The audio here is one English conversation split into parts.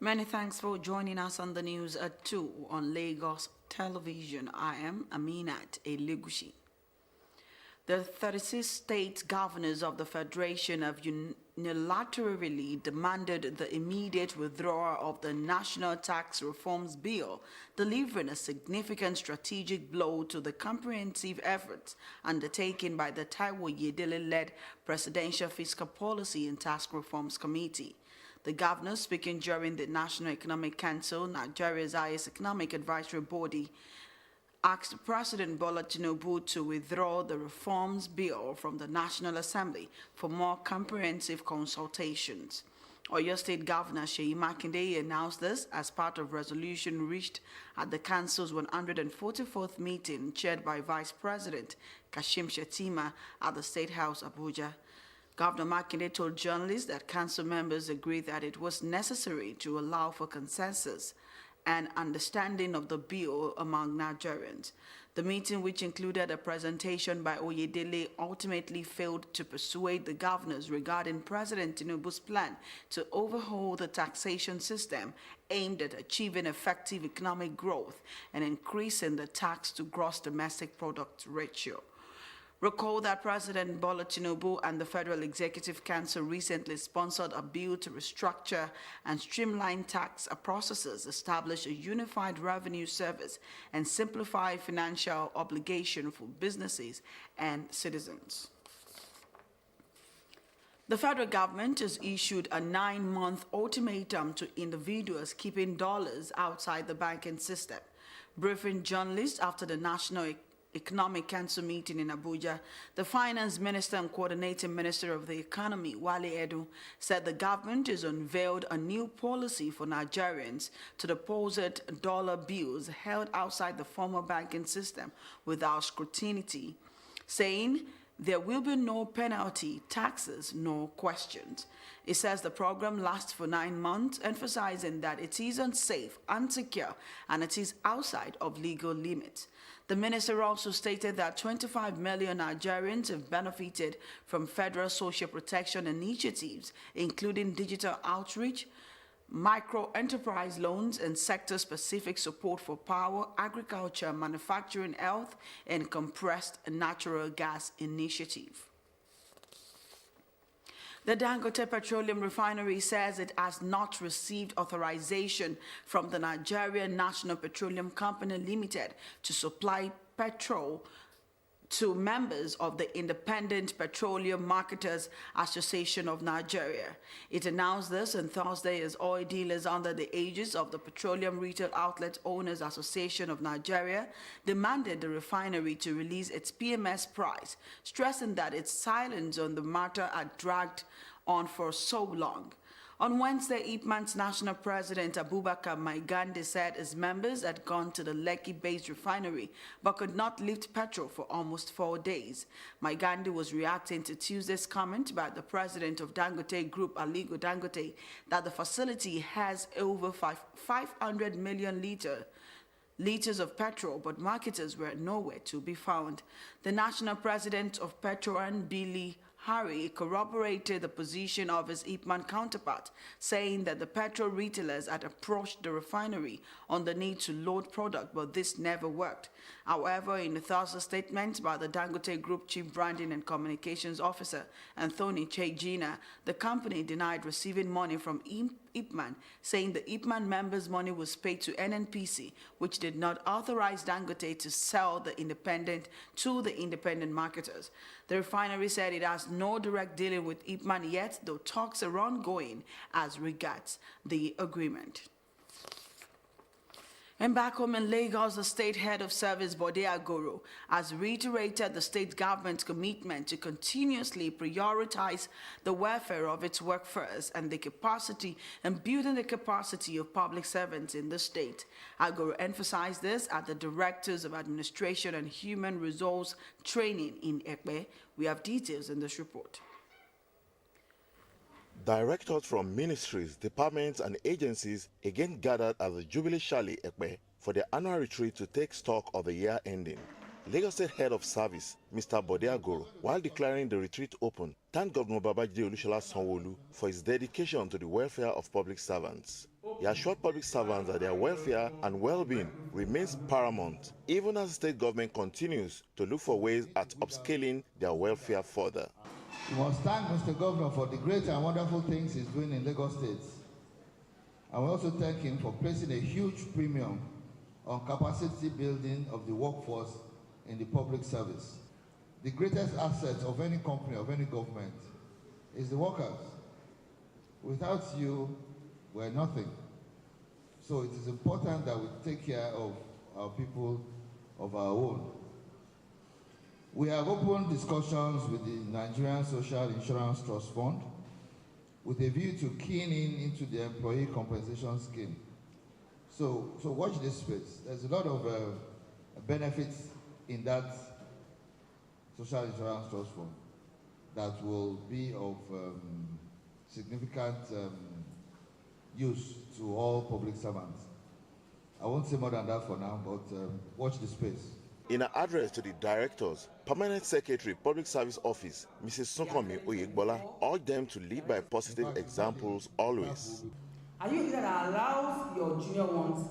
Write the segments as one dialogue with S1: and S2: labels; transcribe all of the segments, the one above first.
S1: Many thanks for joining us on the news at 2 on Lagos Television. I am Aminat Elegushi. The 36 state governors of the Federation have unilaterally demanded the immediate withdrawal of the National Tax Reforms Bill, delivering a significant strategic blow to the comprehensive efforts undertaken by the Taiwo Oyedele-led Presidential Fiscal Policy and Tax Reforms Committee. The governor, speaking during the National Economic Council, Nigeria's highest economic advisory body, asked President Bola Tinubu to withdraw the reforms bill from the National Assembly for more comprehensive consultations. Oyo State Governor Seyi Makinde announced this as part of resolution reached at the Council's 144th meeting chaired by Vice President Kashim Shettima at the State House, Abuja. Governor Makinde told journalists that Council members agreed that it was necessary to allow for consensus and understanding of the bill among Nigerians. The meeting, which included a presentation by Oyedele, ultimately failed to persuade the governors regarding President Tinubu's plan to overhaul the taxation system aimed at achieving effective economic growth and increasing the tax to gross domestic product ratio. Recall that President Bola Tinubu and the Federal Executive Council recently sponsored a bill to restructure and streamline tax processes, establish a unified revenue service, and simplify financial obligation for businesses and citizens. The federal government has issued a 9-month ultimatum to individuals keeping dollars outside the banking system. Briefing journalists after the National Economic Council meeting in Abuja, the Finance Minister and Coordinating Minister of the Economy, Wale Edu, said the government has unveiled a new policy for Nigerians to deposit dollar bills held outside the formal banking system without scrutiny, saying there will be no penalty, taxes, nor questions. It says the program lasts for 9 months, emphasizing that it is unsafe, unsecure, and it is outside of legal limits. The minister also stated that 25 million Nigerians have benefited from federal social protection initiatives, including digital outreach, micro-enterprise loans, and sector-specific support for power, agriculture, manufacturing, health, and compressed natural gas initiative. The Dangote Petroleum Refinery says it has not received authorization from the Nigerian National Petroleum Company Limited to supply petrol to members of the Independent Petroleum Marketers Association of Nigeria. It announced this on Thursday as oil dealers under the aegis of the Petroleum Retail Outlet Owners Association of Nigeria demanded the refinery to release its PMS price, stressing that its silence on the matter had dragged on for so long. On Wednesday, IPMAN's national president Abubakar Maigande said his members had gone to the Lekki-based refinery but could not lift petrol for almost 4 days. Maigande was reacting to Tuesday's comment by the president of Dangote Group, Aliko Dangote, that the facility has over 500 million liters of petrol, but marketers were nowhere to be found. The national president of Petron, Billy Harry, corroborated the position of his IPMAN counterpart, saying that the petrol retailers had approached the refinery on the need to load product, but this never worked. However, in a Thursday statement by the Dangote Group Chief Branding and Communications Officer, Anthony Chejina, the company denied receiving money from IPMAN, saying the IPMAN members' money was paid to NNPC, which did not authorize Dangote to sell the independent to the independent marketers. The refinery said it has no direct dealing with IPMAN yet, though talks are ongoing as regards the agreement. And back home in Lagos, the state head of service, Bode Agoro, has reiterated the state government's commitment to continuously prioritize the welfare of its workforce and building the capacity of public servants in the state. Agoro emphasized this at the Directors of Administration and Human Resource Training in Ekpe. We have details in this report.
S2: Directors from ministries, departments, and agencies again gathered at the Jubilee Chalet Ekpe for their annual retreat to take stock of the year ending. Lagos State Head of Service, Mr. Bode Agoro, while declaring the retreat open, thanked Governor Babajide Olushola Sanwo-Olu for his dedication to the welfare of public servants. He assured public servants that their welfare and well-being remains paramount, even as the state government continues to look for ways at upscaling their welfare further.
S3: We must thank Mr. Governor for the great and wonderful things he's doing in Lagos State. And we also thank him for placing a huge premium on capacity building of the workforce in the public service. The greatest asset of any company, of any government, is the workers. Without you, we're nothing. So it is important that we take care of our people of our own. We have opened discussions with the Nigerian Social Insurance Trust Fund with a view to keying into the employee compensation scheme. So watch this space. There's a lot of benefits in that Social Insurance Trust Fund that will be of significant use to all public servants. I won't say more than that for now, but watch the space.
S2: In an address to the directors, Permanent Secretary, Public Service Office, Mrs. Sunkanmi Oyegbola, urged them to lead by positive examples always.
S4: Are you that allows your junior ones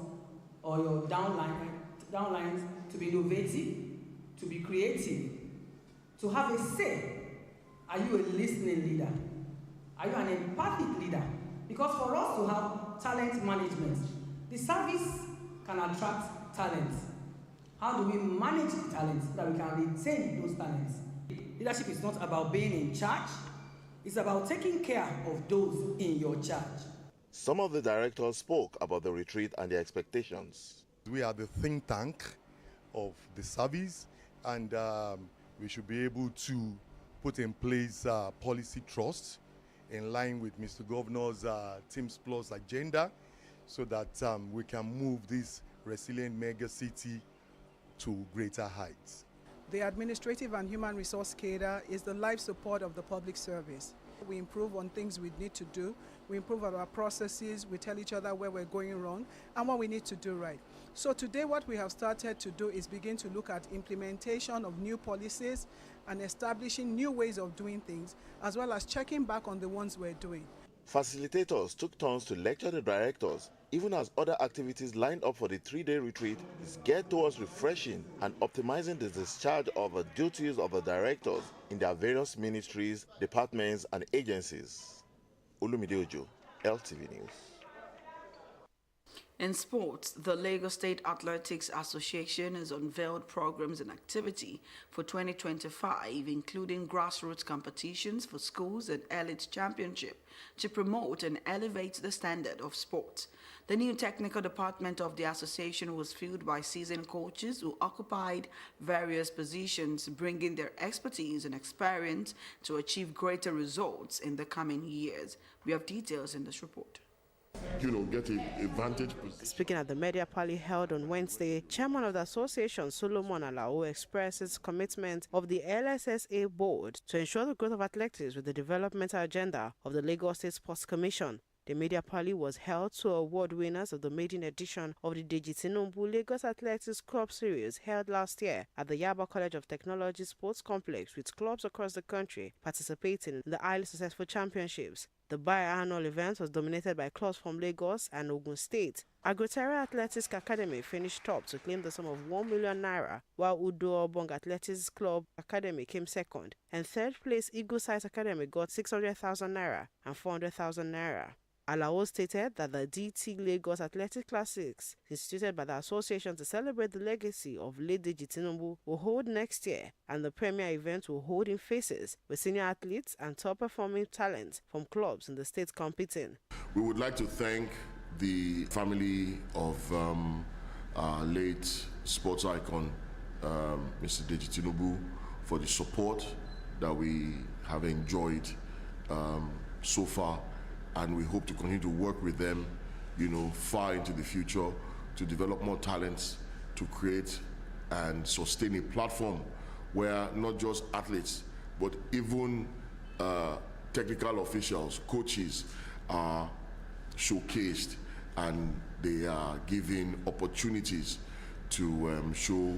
S4: or your downlines to be innovative, to be creative, to have a say? Are you a listening leader? Are you an empathic leader? Because for us to have talent management, the service can attract talents. How do we manage the talents so that we can retain those talents? Leadership is not about being in charge. It's about taking care of those in your charge.
S2: Some of the directors spoke about the retreat and their expectations.
S5: We are the think tank of the service, and we should be able to put in place policy trust in line with Mr. Governor's Teams Plus agenda so that we can move this resilient mega city to greater heights.
S6: The administrative and human resource cadre is the life support of the public service. We improve on things we need to do, we improve on our processes, we tell each other where we're going wrong and what we need to do right. So today what we have started to do is begin to look at implementation of new policies and establishing new ways of doing things, as well as checking back on the ones we're doing.
S2: Facilitators took turns to lecture the directors, even as other activities lined up for the 3-day retreat is geared towards refreshing and optimizing the discharge of the duties of the directors in their various ministries, departments, and agencies. Olumide Ojo, LTV News.
S1: In sports, the Lagos State Athletics Association has unveiled programs and activity for 2025, including grassroots competitions for schools and elite championship to promote and elevate the standard of sport. The new technical department of the association was filled by seasoned coaches who occupied various positions, bringing their expertise and experience to achieve greater results in the coming years. We have details in this report.
S7: Get a vantage position.
S8: Speaking at the media party held on Wednesday, Chairman of the association, Solomon Alao, expressed his commitment of the LSSA board to ensure the growth of athletics with the developmental agenda of the Lagos State Sports Commission. The media party was held to award winners of the maiden edition of the Deji Tinubu Lagos Athletics Club Series held last year at the Yaba College of Technology Sports Complex, with clubs across the country participating in the highly successful championships. The biannual event was dominated by clubs from Lagos and Ogun State. Agroterra Athletics Academy finished top to claim the sum of 1 million naira, while Udo Obong Athletics Club Academy came second, and third place Eagle Sight Academy got 600,000 naira and 400,000 naira. Alao stated that the DT Lagos Athletic Classics, instituted by the association to celebrate the legacy of late Deji Tinubu, will hold next year, and the premier event will hold in phases with senior athletes and top-performing talent from clubs in the state competing.
S7: We would like to thank the family of late sports icon, Mr. Deji Tinubu, for the support that we have enjoyed so far. And we hope to continue to work with them, far into the future to develop more talents, to create and sustain a platform where not just athletes, but even technical officials, coaches are showcased, and they are given opportunities to show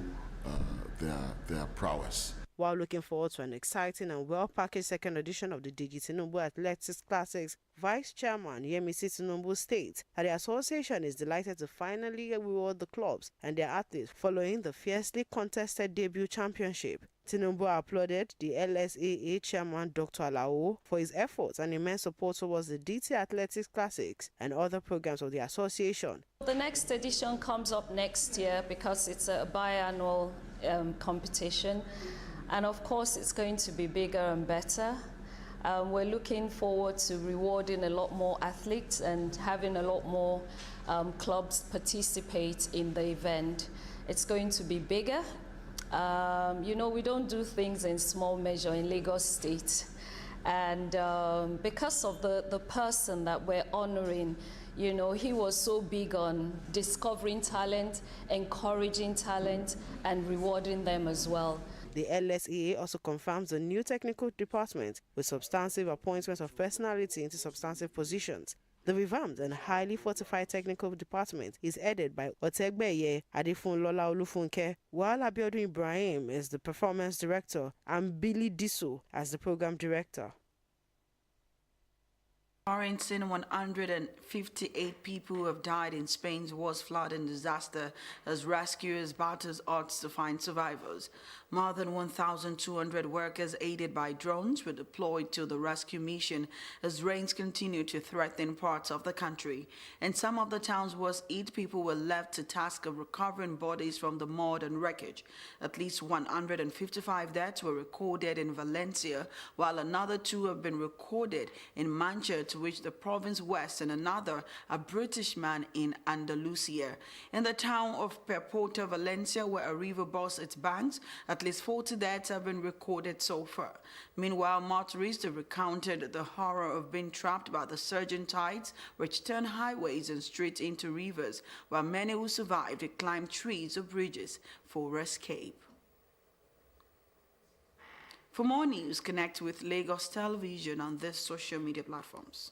S7: their prowess.
S8: While looking forward to an exciting and well-packaged second edition of the Deji Tinubu Athletics Classics, Vice Chairman Yemisi Tinubu states that the association is delighted to finally reward the clubs and their athletes following the fiercely contested debut championship. Tinubu applauded the LSAA chairman Dr. Alao for his efforts and immense support towards the DT Athletics Classics and other programs of the association.
S9: The next edition comes up next year because it's a biannual competition. And of course, it's going to be bigger and better. We're looking forward to rewarding a lot more athletes and having a lot more clubs participate in the event. It's going to be bigger. You know, we don't do things in small measure in Lagos State. And because of the person that we're honoring, you know, he was so big on discovering talent, encouraging talent, and rewarding them as well.
S8: The LSEA also confirms the new technical department with substantive appointments of personality into substantive positions. The revamped and highly fortified technical department is headed by Otegbeye Adefunlola Olufunke, while Abiodun Ibrahim is the performance director and Billy Diso as the program director.
S1: Currently, 158 people have died in Spain's worst flooding disaster as rescuers battle odds to find survivors. More than 1,200 workers aided by drones were deployed to the rescue mission as rains continue to threaten parts of the country. In some of the town's worst hit, people were left to task of recovering bodies from the mud and wreckage. At least 155 deaths were recorded in Valencia, while another 2 have been recorded in Manchester, to which the province west, and another, a British man, in Andalusia. In the town of Perpota, Valencia, where a river burst its banks, at least 40 deaths have been recorded so far. Meanwhile, motorists have recounted the horror of being trapped by the surging tides, which turn highways and streets into rivers, while many who survived climbed trees or bridges for escape. For more news, connect with Lagos Television on these social media platforms.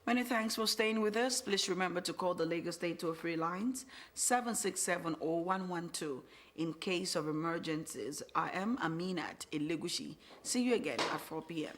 S1: Many thanks for staying with us. Please remember to call the Lagos State toll-free lines 767-0112 in case of emergencies. I am Aminat Elegushi. See you again at 4 p.m.